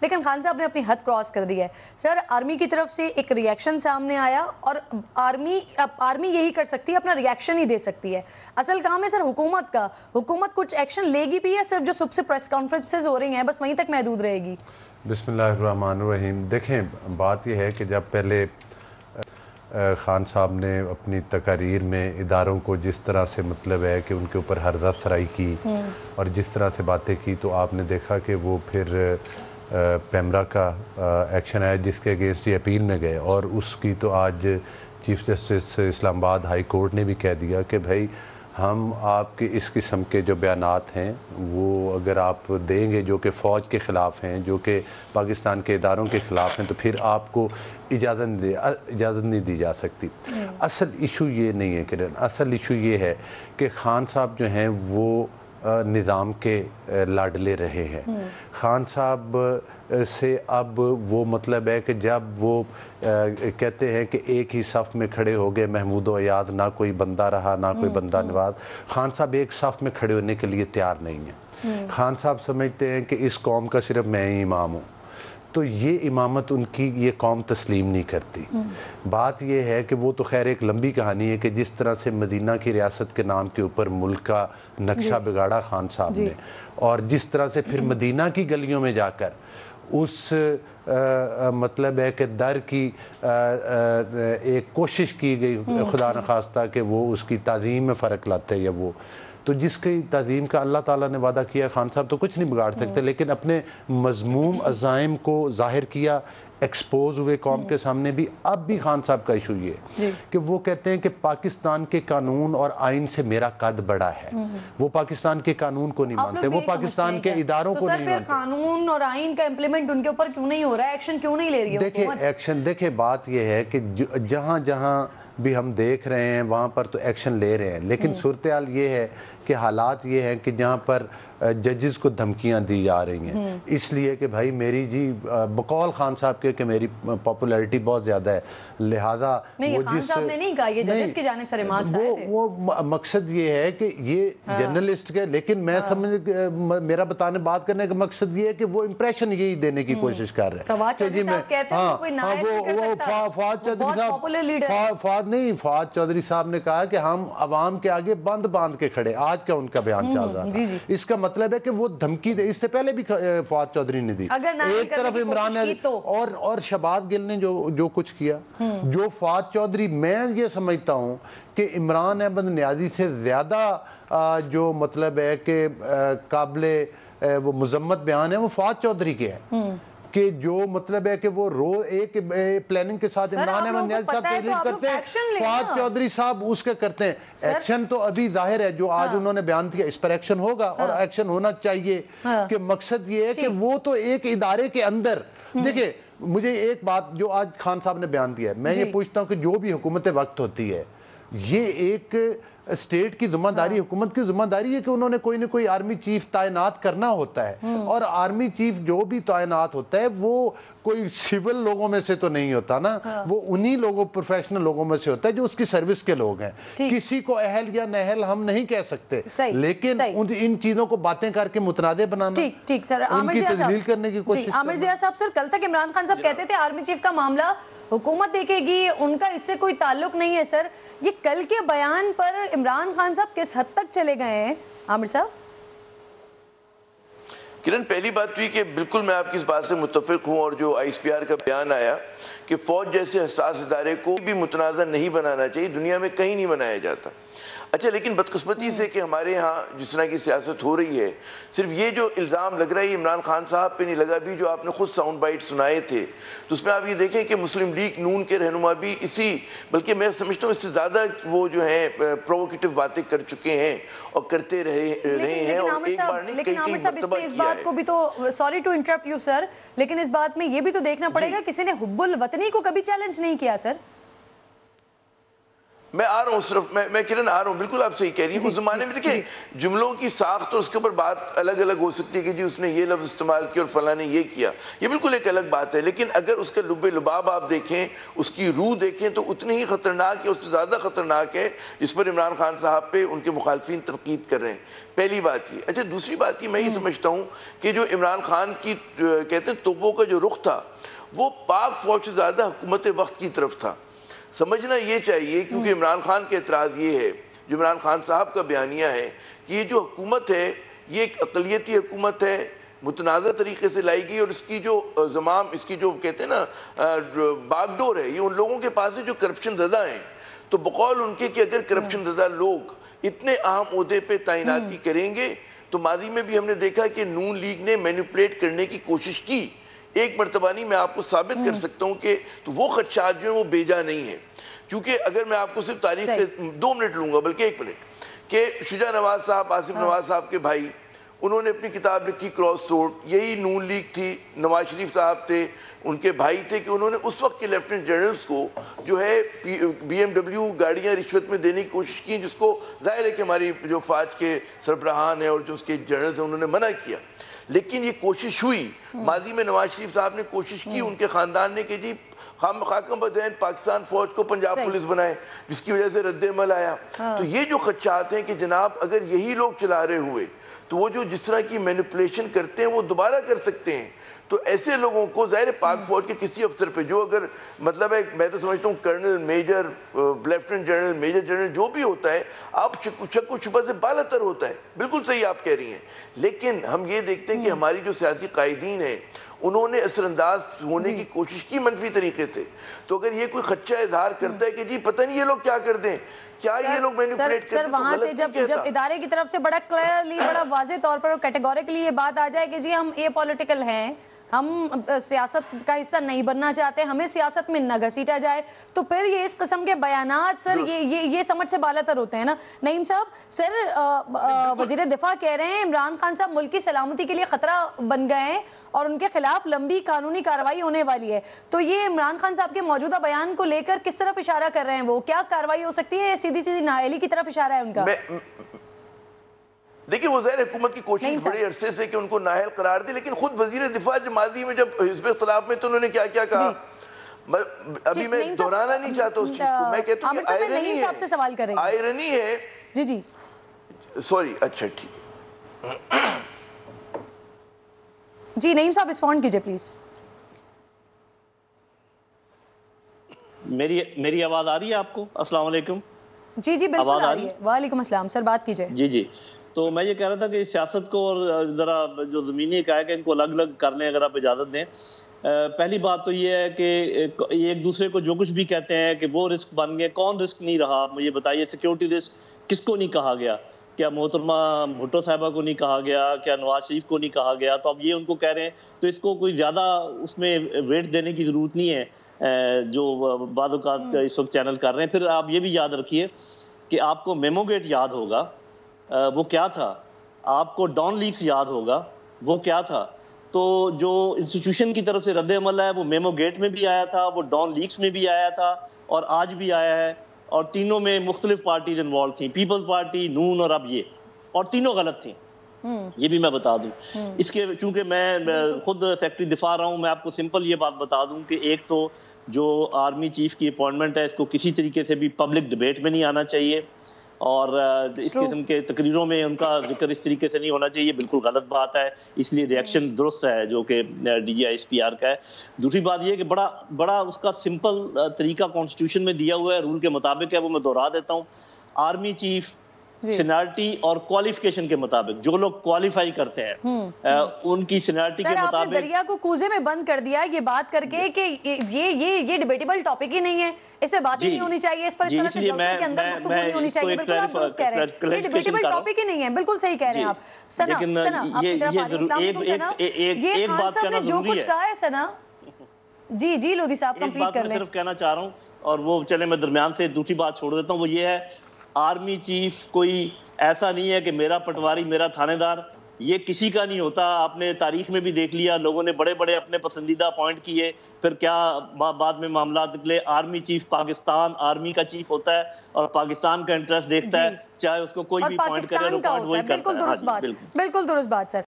لیکن خان صاحب نے اپنی حد کراس کر دی ہے. سر آرمی کی طرف سے ایک ریئیکشن سامنے آیا اور آرمی یہی کر سکتی ہے, اپنا ریئیکشن ہی دے سکتی ہے. اصل کام ہے سر حکومت کا, حکومت کچھ ایکشن لے گی بھی ہے, صرف جو صبح سے پریس کانفرنسز ہو رہی ہیں بس وہیں تک محدود رہے گی. بسم اللہ الرحمن الرحیم. دیکھیں بات یہ ہے کہ جب پہلے خان صاحب نے اپنی تقاریر میں اداروں کو جس طرح سے مطلب ہے کہ ان کے اوپر ہرزہ افزائی کی اور جس طرح سے باتیں کی, تو آپ نے دیکھا کہ وہ پھر پیمرا کا ایکشن آیا جس کے اگینسٹ یہ اپیل میں گئے, اور اس کی تو آج چیف جسٹس اسلام آباد ہائی کورٹ نے بھی کہہ دیا کہ بھائی ہم آپ کے اس قسم کے جو بیانات ہیں وہ اگر آپ دیں گے جو کہ فوج کے خلاف ہیں, جو کہ پاکستان کے اداروں کے خلاف ہیں, تو پھر آپ کو اجازت نہیں دی جا سکتی. اصل ایشو یہ نہیں ہے کرن, اصل ایشو یہ ہے کہ خان صاحب جو ہیں وہ نظام کے لاڈلے رہے ہیں. خان صاحب سے اب وہ مطلب ہے کہ جب وہ کہتے ہیں کہ ایک ہی صف میں کھڑے ہو گئے محمود و ایاد, نہ کوئی بندہ رہا نہ کوئی بندہ نواز. خان صاحب ایک صف میں کھڑے ہونے کے لیے تیار نہیں ہیں. خان صاحب سمجھتے ہیں کہ اس قوم کا صرف میں ہی امام ہوں, تو یہ امامت ان کی یہ قوم تسلیم نہیں کرتی. بات یہ ہے کہ وہ تو خیر ایک لمبی کہانی ہے کہ جس طرح سے مدینہ کی ریاست کے نام کے اوپر ملک کا نقشہ بگاڑا خان صاحب نے, اور جس طرح سے پھر مدینہ کی گلیوں میں جا کر اس مطلب ہے کہ در کی ایک کوشش کی گئی خدا نخواستہ کہ وہ اس کی تعظیم میں فرق لاتے, یا وہ تو جس کی تعظیم کا اللہ تعالیٰ نے وعدہ کیا خان صاحب تو کچھ نہیں بگاڑ سکتے, لیکن اپنے مذموم عزائم کو ظاہر کیا, ایکسپوز ہوئے قوم کے سامنے بھی. اب بھی خان صاحب کا ایشو یہ ہے کہ وہ کہتے ہیں کہ پاکستان کے قانون اور آئین سے میرا قد بڑا ہے. وہ پاکستان کے قانون کو نہیں مانتے, وہ پاکستان کے اداروں کو نہیں مانتے. قانون اور آئین کا امپلیمنٹ ان کے اوپر کیوں نہیں ہو رہا ہے, ایکشن کیوں نہیں لے رہی ہے حکومت؟ دیکھیں بات یہ ہے کہ جہاں جہاں بھی ہم دیکھ رہے ہیں وہاں پر تو ایکشن لے رہے ہیں, لیکن صورتحال یہ ہے کہ حالات یہ ہیں کہ جہاں پر ججز کو دھمکیاں دی جا رہی ہیں, اس لیے کہ بھائی میری بقول خان صاحب کے کہ میری پاپولیرٹی بہت زیادہ ہے, لہٰذا نہیں خان صاحب نے نہیں کہا, یہ ججز کی جانب سے ریمارکس آئے تھے. وہ مقصد یہ ہے کہ یہ جرنلسٹ کے, لیکن میں میرا بات کرنے کا مقصد یہ ہے کہ وہ امپریشن یہی دینے کی کوشش کر رہے ہیں. فواد چودھری صاحب کہتے ہیں کوئی نائب نہیں کر سکتا, بہت پاپولر لیڈر ہے. فواد چودھری صاحب نے کہا کہ ہم عوام کے آگے باندھ کے کھڑے. آج کا ان کا بیان چل رہا تھا, اس کا مطلب ہے کہ وہ دھمکی دے, اس سے پہلے بھی فواد چودھری نے دی. ایک طرف عمران اور شہباز گل نے جو کچھ کیا, جو فواد چودھری, میں یہ سمجھتا ہوں کہ عمران احمد نیازی سے زیادہ جو مطلب ہے کہ قابل وہ مذمت بیان ہے وہ فواد چودھری کے ہیں, کہ جو مطلب ہے کہ وہ ایک پلاننگ کے ساتھ عمران احمد نیازی صاحب تحلیل کرتے ہیں, فواد چودھری صاحب اس کے کرتے ہیں. ایکشن تو ابھی ظاہر ہے جو آج انہوں نے بیان دیا, اس پر ایکشن ہوگا اور ایکشن ہونا چاہیے. کہ مقصد یہ ہے کہ وہ تو ایک ادارے کے اندر, دیکھیں مجھے ایک بات جو آج خان صاحب نے بیان دیا ہے, میں یہ پوچھتا ہوں کہ جو بھی حکومت وقت ہوتی ہے, یہ ایک اسٹیٹ کی ذمہ داری, حکومت کی ذمہ داری ہے کہ انہوں نے کوئی نہ کوئی آرمی چیف تعینات کرنا ہوتا ہے, اور آرمی چیف جو بھی تعینات ہوتا ہے وہ کوئی سول لوگوں میں سے تو نہیں ہوتا نا, وہ انہی لوگوں پروفیشنل لوگوں میں سے ہوتا ہے جو اس کی سروس کے لوگ ہیں. کسی کو اہل یا نہل ہم نہیں کہہ سکتے, لیکن ان چیزوں کو باتیں کر کے متنازع بنانا, ان کی تذلیل کرنے کی کوشش. عامر ضیاء صاحب, سر کل تک عمران خان صاحب کہتے تھے آرمی چیف کا معاملہ حکومت دیکھے گی, ان کا اس سے کوئی تعلق نہیں ہے. سر یہ کل کے بیان پر عمران خان صاحب کس حد تک چلے گئے ہیں عامر صاحب؟ کرن, پہلی بات ہوئی کہ بالکل میں آپ کی اس بات سے متفق ہوں, اور جو آئی ایس پی آر کا بیان آیا کہ فوج جیسے حساس ادارے کو بھی متنازع نہیں بنانا چاہیے, دنیا میں کہیں نہیں بنایا جاتا. اچھا, لیکن بدقسمتی سے کہ ہمارے ہاں جس طرح کی سیاست ہو رہی ہے, صرف یہ جو الزام لگ رہا ہے عمران خان صاحب پہ نہیں لگا, بھی جو آپ نے خود ساؤنڈ بائٹ سنائے تھے, تو اس میں آپ یہ دیکھیں کہ مسلم لیگ نون کے رہنما بھی اسی, بلکہ میں سمجھتا ہوں اس سے زیادہ وہ جو ہیں پرووکیٹو باتیں کر چکے ہیں اور کرتے رہے ہیں, اور ایک بار نہیں کئی مرتبہ اس بات کو بھی تو, sorry to interrupt you sir, لیکن اس بات میں یہ بھی تو دیکھنا پڑے گا کسی نے حب الوطنی کو کبھی چیلنج نہیں کیا. سر میں آ رہا ہوں صرف میں کرن آ رہا ہوں، بالکل آپ صحیح کہہ رہی ہیں. اس زمانے میں دیکھیں جملوں کی ساخت اور اس کے اوپر بات الگ الگ ہو سکتی ہے کہ جی اس نے یہ لفظ استعمال کیا اور فلاں نے یہ کیا، یہ بالکل ایک الگ بات ہے. لیکن اگر اس کا لب لباب آپ دیکھیں، اس کی روح دیکھیں تو اتنی ہی خطرناک ہے، اس سے زیادہ خطرناک ہے جس پر عمران خان صاحب پہ ان کے مخالفین تنقید کر رہے ہیں. پہلی بات یہ. اچھا دوسری بات یہ میں یہ سمجھتا ہوں کہ جو عمران خان کی کہتے ہیں توپوں کا جو رخ تھا وہ پاک فوج سے زیادہ حکومت وقت کی طرف تھا. سمجھنا یہ چاہیے کیونکہ عمران خان کا اعتراض یہ ہے، جو عمران خان صاحب کا بیانیہ ہے کہ یہ جو حکومت ہے یہ ایک اقلیتی حکومت ہے، متنازع طریقے سے لائی گئی، اور اس کی جو زمام، اس کی جو کہتے ہیں نا باغ ڈور ہے، یہ ان لوگوں کے پاس ہے جو کرپشن زدہ ہیں. تو بقول ان کے کہ اگر کرپشن زدہ لوگ اتنے اہم عہدے پہ تعیناتی کریں گے تو ماضی میں بھی ہم نے دیکھا کہ نون لیگ نے مینیپولیٹ کرنے کی کوشش کی. ایک مرتبہ نہیں، میں آپ کو ثابت کر سکتا ہوں کہ تو وہ خدشات جو ہیں وہ بیجا نہیں ہیں. کیونکہ اگر میں آپ کو صرف تاریخ کے 2 منٹ لوں گا، بلکہ 1 منٹ، کہ شجاع نواز صاحب، آصف نواز صاحب کے بھائی، انہوں نے اپنی کتاب لکھی کراس روڈ، یہی نون لیگ تھی، نواز شریف صاحب تھے، ان کے بھائی تھے، کہ انہوں نے اس وقت کے لیفٹنٹ جنرلز کو جو ہے بی ایم ڈبلیو گاڑیاں رشوت میں دینے کی کوشش کی، جس کو ظاہر ہے کہ ہماری جو فوج کے سربراہان ہیں اور جو اس کے جنرلز ہیں انہوں نے منع کیا. لیکن یہ کوشش ہوئی ماضی میں، نواز شریف صاحب نے کوشش کی، ان کے خاندان نے، کہ جی خاکم بدین پاکستان فوج کو پنجاب پولیس بنائے، جس کی وجہ سے رد عمل آیا. تو یہ جو خدشات ہیں کہ جناب اگر یہی لوگ چلا رہے ہوئے تو وہ جو جس طرح کی مینیپولیشن کرتے ہیں وہ دوبارہ کر سکتے ہیں. تو ایسے لوگوں کو ظاہر پاک فوج کے کسی افسر پہ جو اگر مطلب ہے، میں تو سمجھتا ہوں colonel, major, lieutenant general, major general جو بھی ہوتا ہے، آپ شک و شبہ سے بالاتر ہوتا ہے. بالکل صحیح آپ کہہ رہی ہیں. لیکن ہم یہ دیکھتے ہیں کہ ہماری جو سیاسی قائدین ہیں انہوں نے اثر انداز ہونے کی کوشش کی منفی طریقے سے. تو اگر یہ کوئی خدشہ اظہار کرتا ہے کہ جی پتہ نہیں یہ لوگ کیا کر دیں، کیا یہ لوگ مینیپولیٹ کرتے ہیں، سر وہاں سے جب ادارے کی طرف سے بڑا کلیئرلی، بڑا واضح طور پر اور کیٹیگوریکلی یہ بات آ جائے کہ جی ہم اے پولیٹیکل ہیں، ہم سیاست کا حصہ نہیں بننا چاہتے، ہمیں سیاست میں نہ گھسیٹا جائے، تو پھر یہ اس قسم کے بیانات سر یہ سمجھ سے بالاتر ہوتے ہیں نا. نعیم صاحب، سر وزیر دفاع کہہ رہے ہیں عمران خان صاحب ملک کی سلامتی کے لیے خطرہ بن گئے ہیں اور ان کے خلاف لمبی قانونی کارروائی ہونے والی ہے. تو یہ عمران خان صاحب کے موجودہ بیان کو لے کر کس طرف اشارہ کر رہے ہیں؟ وہ کیا کارروائی ہو سکتی ہے؟ سیدھی نااہلی کی طرف اشارہ ہے ان کا؟ دیکھیں وہ ظاہر حکومت کی کوشش بڑے عرصے سے کہ ان کو نااہل قرار دے، لیکن خود وزیر دفاع ماضی میں جب حزب اختلاف میں تو انہوں نے کیا کیا کہا، ابھی میں دہرانا نہیں چاہتا اس چیز کو. میں کہتا ہوں کہ آئرنی ہے. جی جی سوری، اچھا ٹھیک ہے جی نعیم صاحب رسپونڈ کیجئے پلیز. میری آواز آ رہی ہے آپ کو؟ السلام علیکم. جی جی بالکل آ رہی ہے. وعلیکم السلام سر، بات کیجئے. جی تو میں یہ کہہ رہا تھا کہ سیاست کو اور ذرا جو زمینی حقائق ہیں ان کو الگ الگ کر لیں اگر آپ اجازت دیں. پہلی بات تو یہ ہے کہ ایک دوسرے کو جو کچھ بھی کہتے ہیں کہ وہ رسک بن گئے، کون رسک نہیں رہا؟ مجھے بتائیے سیکیورٹی رسک کس کو نہیں کہا گیا؟ کیا محترمہ بھٹو صاحبہ کو نہیں کہا گیا؟ کیا نواز شریف کو نہیں کہا گیا؟ تو اب یہ ان کو کہہ رہے ہیں تو اس کو کوئی زیادہ اس میں ویٹ دینے کی ضرورت نہیں ہے جو بعض اوقات اس وقت چینل کر رہے ہیں. پھر آپ یہ بھی یاد رکھیے کہ آپ کو میمو گیٹ یاد ہوگا، وہ کیا تھا؟ آپ کو ڈان لیکس یاد ہوگا، وہ کیا تھا؟ تو جو انسٹیٹیوشن کی طرف سے رد عمل ہے وہ میمو گیٹ میں بھی آیا تھا، وہ ڈان لیکس میں بھی آیا تھا اور آج بھی آیا ہے، اور تینوں میں مختلف پارٹیز انوالو تھیں، پیپلز پارٹی، نون اور اب یہ، اور تینوں غلط تھیں. یہ بھی میں بتا دوں. اس کے چونکہ میں خود سیکرٹری دفاع رہا ہوں، میں آپ کو سمپل یہ بات بتا دوں کہ ایک تو جو آرمی چیف کی اپوائنٹمنٹ ہے اس کو کسی طریقے سے بھی پبلک ڈبیٹ میں نہیں آنا چاہیے، اور اس قسم کے تقریروں میں ان کا ذکر اس طریقے سے نہیں ہونا چاہیے، بالکل غلط بات ہے. اس لیے ریئیکشن درست ہے جو کہ D G I S P R کا ہے. دوسری بات یہ کہ بڑا اس کا سمپل طریقہ کانسٹیٹیوشن میں دیا ہوا ہے، رول کے مطابق ہے، وہ میں دہرا دیتا ہوں. آرمی چیف سینیرٹی اور کوالیفیکیشن کے مطابق، جو لوگ کوالیفائی کرتے ہیں ان کی سینیرٹی کے مطابق. سر آپ نے دریا کو کوزے میں بند کر دیا یہ بات کر کے کہ یہ ڈیبیٹیبل ٹاپک ہی نہیں ہے، اس پہ بات ہی نہیں ہونی چاہیے، اس پر اس طرح سے جلسے کے اندر گفتگو نہیں ہونی چاہیے. بالکل آپ درست کہہ رہے ہیں، یہ ڈیبیٹیبل ٹاپک ہی نہیں ہے، بالکل صحیح کہہ رہے ہیں آپ. سنا آپ کی طرف آ رہی ہیں. السلام علیکم سنا. یہ خان صاحب نے جو کچھ کہا ہے سنا. جی لودھی صاحب کمپلیٹ کر لیں. میں صرف کہنا چاہ رہا ہوں، اور وہ چلے میں درمیان سے دوسری بات چھوڑ دیتا ہوں، وہ یہ ہے آرمی چیف کوئی ایسا نہیں ہے کہ میرا پٹواری، میرا تھانے دار یہ کسی کا نہیں ہوتا. آپ نے تاریخ میں بھی دیکھ لیا, لوگوں نے بڑے بڑے اپنے پسندیدہ اپوائنٹ کیے, پھر کیا بعد میں معاملات نکلے. آرمی چیف پاکستان آرمی کا چیف ہوتا ہے اور پاکستان کا انٹرسٹ دیکھتا ہے, چاہے اس کو کوئی بھی اپوائنٹ کرے, بالکل درست بات سر.